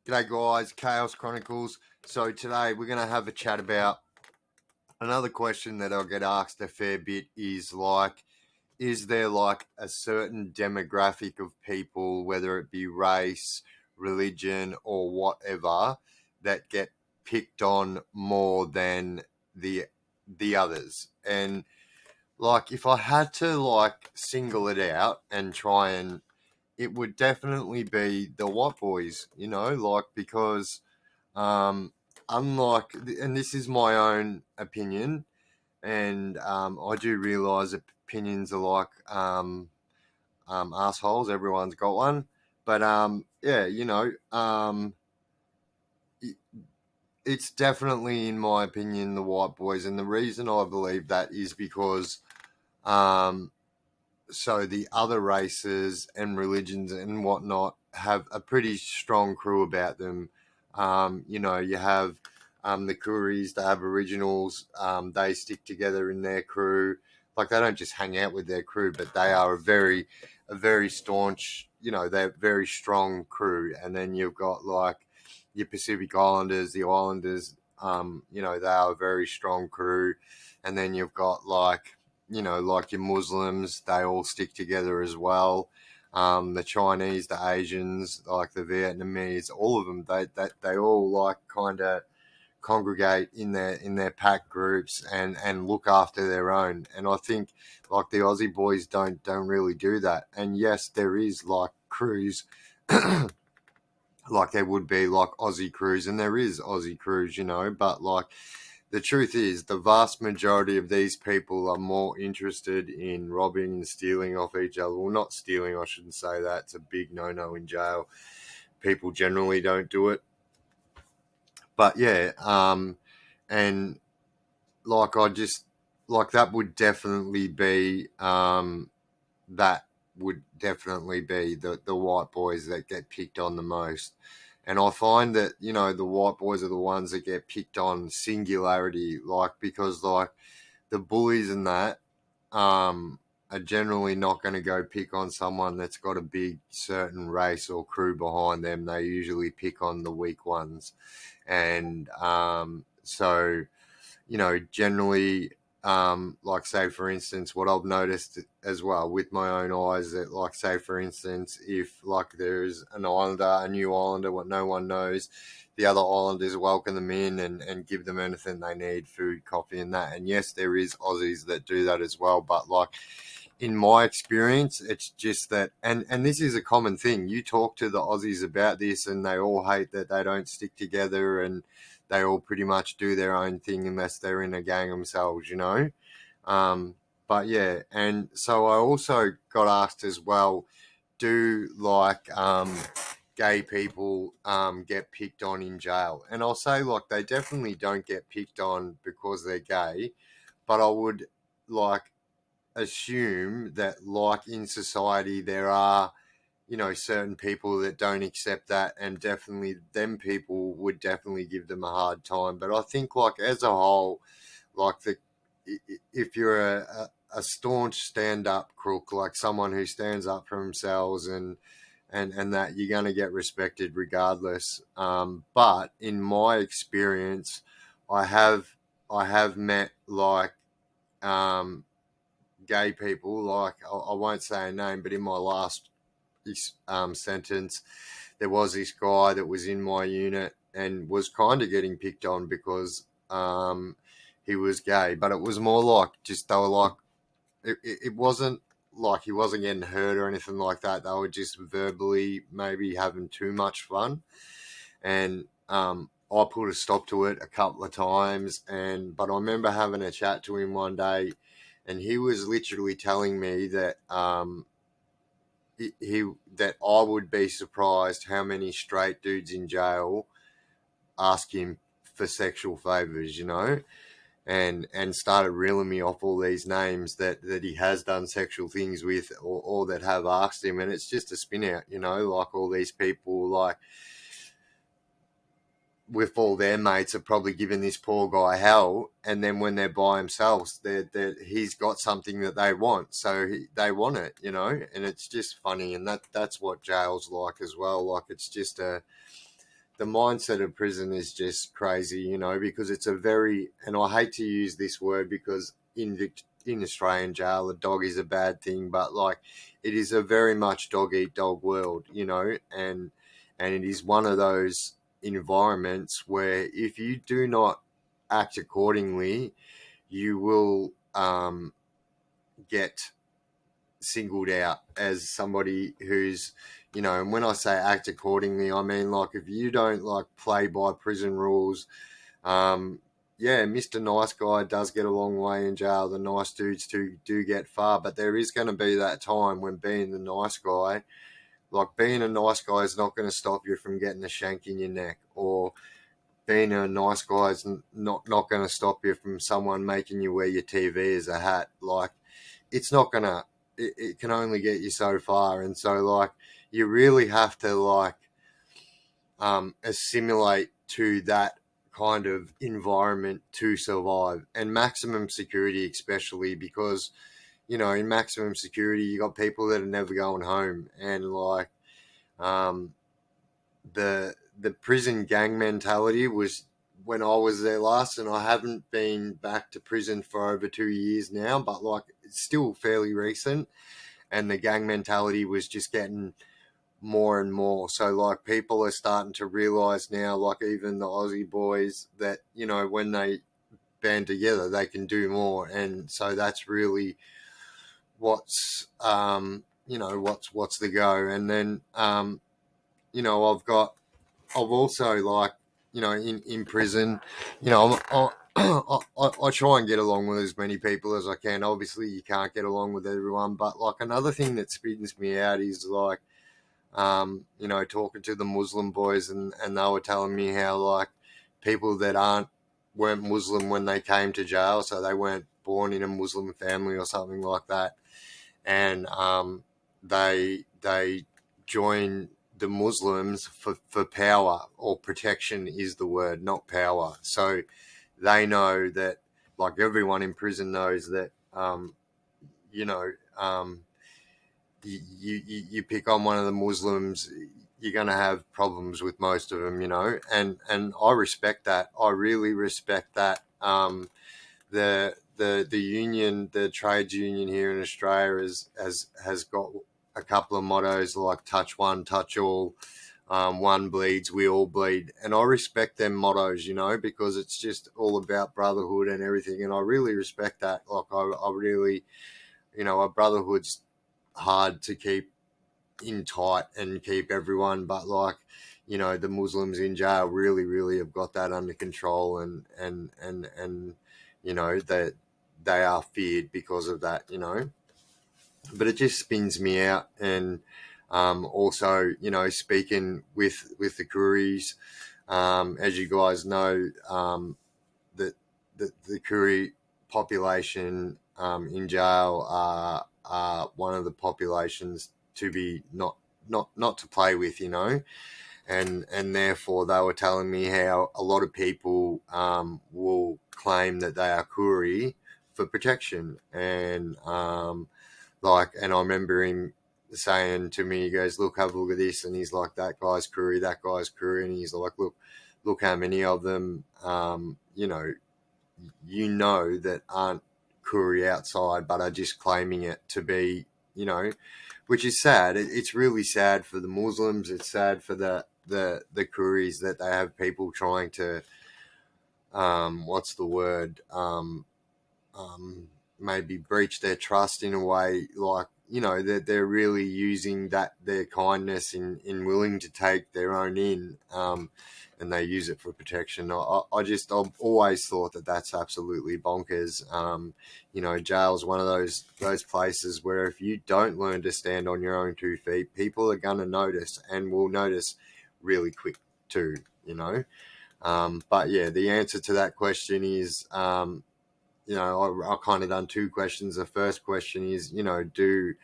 G'day guys, Chaos Chronicles. So today we're going to have a chat about another question that I'll get asked a fair bit is there like a certain demographic of people, whether it be race, religion or whatever, that get picked on more than the the others? And like if I had to like single it out and try and it would definitely be the white boys, like because um, unlike, and this is my own opinion, and I do realise that opinions are like assholes. Everyone's got one, but yeah, it's definitely, in my opinion, the white boys, and the reason I believe that is because um, so the other races and religions and whatnot have a pretty strong crew about them. You have the Kuris, the Aboriginals, they stick together in their crew. Like they don't just hang out with their crew, but they are a very staunch, they're a very strong crew. And then you've got like your Pacific Islanders, the Islanders, they are a very strong crew. And then you've got like your Muslims, they all stick together as well. The Chinese, the Asians, like the Vietnamese, all of them, they all like kind of congregate in their pack groups and look after their own. And I think like the Aussie boys don't really do that. And yes, there is like crews. Like there would be like Aussie crews, and there is Aussie crews, but like the truth is, the vast majority of these people are more interested in robbing and stealing off each other. Well, not stealing, I shouldn't say that. It's a big no-no in jail. People generally don't do it. But yeah, and like I just like that would definitely be that would definitely be the white boys that get picked on the most. And I find that, the white boys are the ones that get picked on singularity, like because like the bullies and that are generally not going to go pick on someone that's got a big certain race or crew behind them. They usually pick on the weak ones. And generally, like say for instance, what I've noticed as well with my own eyes, that like say for instance, if like there's an islander, a new islander, what no one knows, the other islanders welcome them in and give them anything they need, food, coffee, and that. And yes, there is Aussies that do that as well, but like in my experience, it's just that, and this is a common thing. You talk to the Aussies about this, and they all hate that they don't stick together, and they all pretty much do their own thing unless they're in a gang themselves. Um, but yeah, and so I also got asked as well, do like gay people get picked on in jail? And I'll say like they definitely don't get picked on because they're gay, but I would like assume that like in society there are certain people that don't accept that, and definitely them people would definitely give them a hard time. But I think like as a whole, like if you're a staunch stand-up crook, like someone who stands up for themselves and that, you're going to get respected regardless. But in my experience, i have I have met like um gay people, like I won't say a name, but in my last sentence, there was this guy that was in my unit and was kind of getting picked on because he was gay, but it was more like just they were like it wasn't like he wasn't getting hurt or anything like that. They were just verbally maybe having too much fun, and I put a stop to it a couple of times. And but I remember having a chat to him one day, and he was literally telling me that he that I would be surprised how many straight dudes in jail ask him for sexual favors, and started reeling me off all these names that he has done sexual things with, or that have asked him. And it's just a spin out, like all these people, like with all their mates, are probably giving this poor guy hell, and then when they're by themselves, he's got something that they want, so they want it. And it's just funny, and that's what jail's like as well. Like it's just the mindset of prison is just crazy, you know, because it's a very, and I hate to use this word because in Australian jail, a dog is a bad thing, but like it is a very much dog eat dog world, you know, and it is one of those environments where if you do not act accordingly, you will get singled out as somebody who's, you know, and when I say act accordingly, I mean like if you don't like play by prison rules, um yeah, Mr. Nice Guy does get a long way in jail. The nice dudes do get far, but there is going to be that time when being the nice guy, like being a nice guy is not going to stop you from getting a shank in your neck, or being a nice guy is not going to stop you from someone making you wear your TV as a hat. Like it's not gonna, it can only get you so far, and so like you really have to like assimilate to that kind of environment to survive, and maximum security especially, because you know in maximum security you got people that are never going home, and like um, the prison gang mentality was when I was there last, and I haven't been back to prison for over 2 years now, but like it's still fairly recent, and the gang mentality was just getting more and more. So like people are starting to realize now, like even the Aussie boys, that you know when they band together, they can do more, and so that's really what's you know what's the go. And then you know I've also like you know in prison, you know I try and get along with as many people as I can. Obviously, you can't get along with everyone, but like another thing that spins me out is like you know, talking to the Muslim boys, and they were telling me how like people that weren't Muslim when they came to jail, so they weren't born in a Muslim family or something like that, and they join the Muslims for power or protection is the word, not power. So they know that, like everyone in prison knows that, you know, you pick on one of the Muslims, you're going to have problems with most of them, you know, and I respect that. I really respect that. The union, the trades union here in Australia has got a couple of mottos like touch one, touch all. One bleeds, we all bleed, and I respect them mottos, you know, because it's just all about brotherhood and everything, and I really respect that. Like I really, you know, a brotherhood's hard to keep in tight and keep everyone, but like you know the Muslims in jail really have got that under control, and you know that they are feared because of that, you know. But it just spins me out, and also you know speaking with the Kuris, as you guys know, that the Kuri population in jail are one of the populations to be not to play with, you know, and therefore they were telling me how a lot of people will claim that they are Kuri for protection, and like, and I remember him saying to me, he goes, "Look, have a look at this," and he's like, "That guy's Kuri, that guy's Kuri," and he's like, "Look how many of them, you know, that aren't Kuri outside, but are just claiming it to be, you know, which is sad. It's really sad for the Muslims. It's sad for the Kuris that they have people trying to, what's the word, maybe breach their trust in a way, like you know that they're really using that their kindness in willing to take their own in, and they use it for protection. I've always thought that that's absolutely bonkers. You know, jail's one of those places where if you don't learn to stand on your own 2 feet, people are gonna notice, and will notice really quick too. You know, but yeah, the answer to that question is you know, I kind of done 2 questions. The first question is, you know, do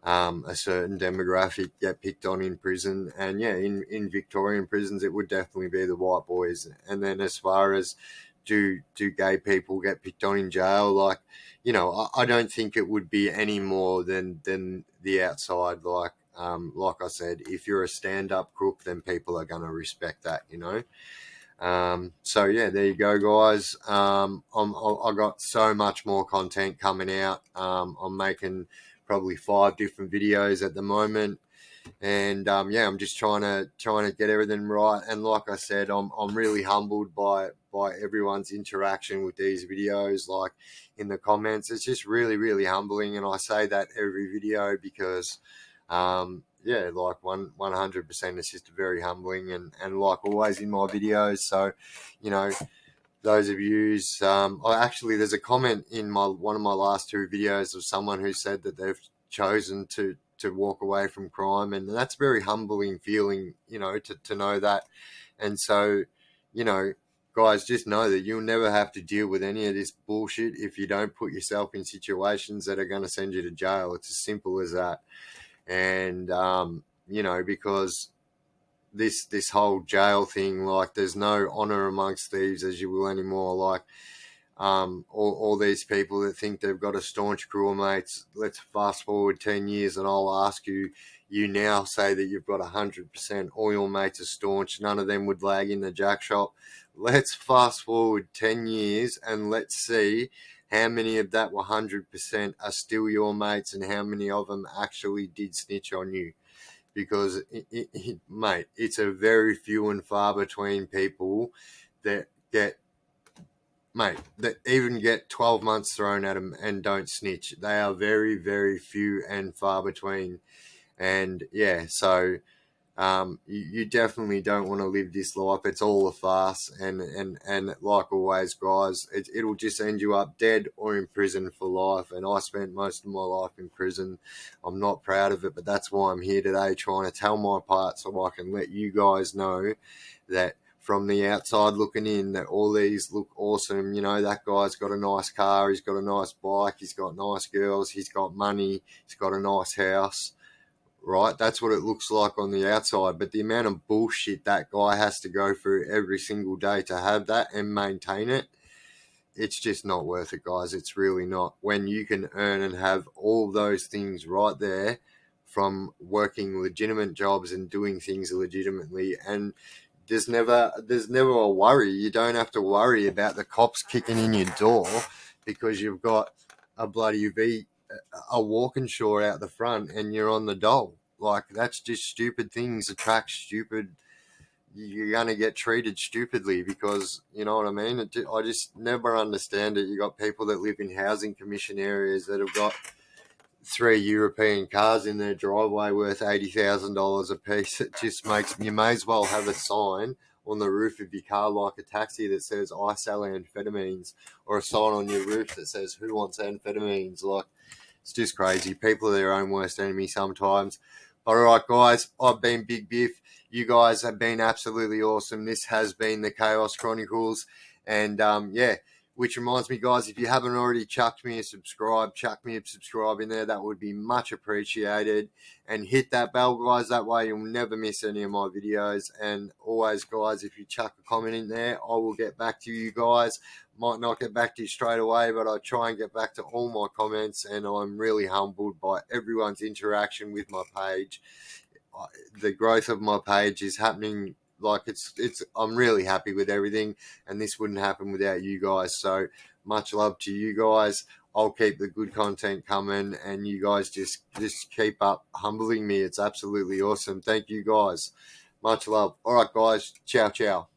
a certain demographic get picked on in prison? And yeah, in Victorian prisons, it would definitely be the white boys. And then as far as do gay people get picked on in jail? Like, you know, I don't think it would be any more than the outside. Like, like I said, if you're a stand-up crook, then people are going to respect that, you know. So yeah, there you go, guys. I got so much more content coming out. I'm making probably 5 different videos at the moment, and yeah, I'm just trying to get everything right. And like I said, I'm really humbled by everyone's interaction with these videos, like in the comments. It's just really, really humbling, and I say that every video because yeah, like 100%, it's just very humbling, and like always in my videos. So, you know, those of yous, there's a comment in one of my last 2 videos of someone who said that they've chosen to walk away from crime, and that's very humbling feeling, you know, to know that. And so, you know, guys, just know that you'll never have to deal with any of this bullshit if you don't put yourself in situations that are going to send you to jail. It's as simple as that. And you know, because this whole jail thing, like, there's no honor amongst thieves, as you will anymore. Like, all these people that think they've got a staunch crew of mates. Let's fast forward 10 years, and I'll ask you. You now say that you've got 100%. All your mates are staunch. None of them would lag in the jack shop. Let's fast forward 10 years, and let's see how many of that 100% are still your mates, and how many of them actually did snitch on you. Because, mate, it's a very few and far between people that even get 12 months thrown at them and don't snitch. They are very, very few and far between. And yeah, so you definitely don't want to live this life. It's all a farce, and like always, guys, it'll just end you up dead or in prison for life. And I spent most of my life in prison. I'm not proud of it, but that's why I'm here today, trying to tell my part so I can let you guys know that from the outside looking in, that all these look awesome. You know, that guy's got a nice car, he's got a nice bike, he's got nice girls, he's got money, he's got a nice house. Right, that's what it looks like on the outside, but the amount of bullshit that guy has to go through every single day to have that and maintain it, it's just not worth it, guys. It's really not. When you can earn and have all those things right there from working legitimate jobs and doing things legitimately, and there's never a worry. You don't have to worry about the cops kicking in your door because you've got a bloody a Walkinshaw out the front and you're on the dole. Like, that's just stupid things attract stupid. You're going to get treated stupidly because, you know what I mean? I just never understand it. You got people that live in housing commission areas that have got 3 European cars in their driveway worth $80,000 a piece. It just makes, you may as well have a sign on the roof of your car like a taxi that says I sell amphetamines, or a sign on your roof that says who wants amphetamines. Like, it's just crazy. People are their own worst enemy sometimes. All right, guys, I've been Big Biff. You guys have been absolutely awesome. This has been the Chaos Chronicles. And yeah, which reminds me, guys, if you haven't already chuck me a subscribe in there. That would be much appreciated. And hit that bell, guys. That way you'll never miss any of my videos. And always, guys, if you chuck a comment in there, I will get back to you guys. Might not get back to you straight away, but I try and get back to all my comments. And I'm really humbled by everyone's interaction with my page. The growth of my page is happening. Like, I'm really happy with everything, and this wouldn't happen without you guys. So much love to you guys. I'll keep the good content coming, and you guys just keep up humbling me. It's absolutely awesome. Thank you guys. Much love. All right, guys. Ciao, ciao.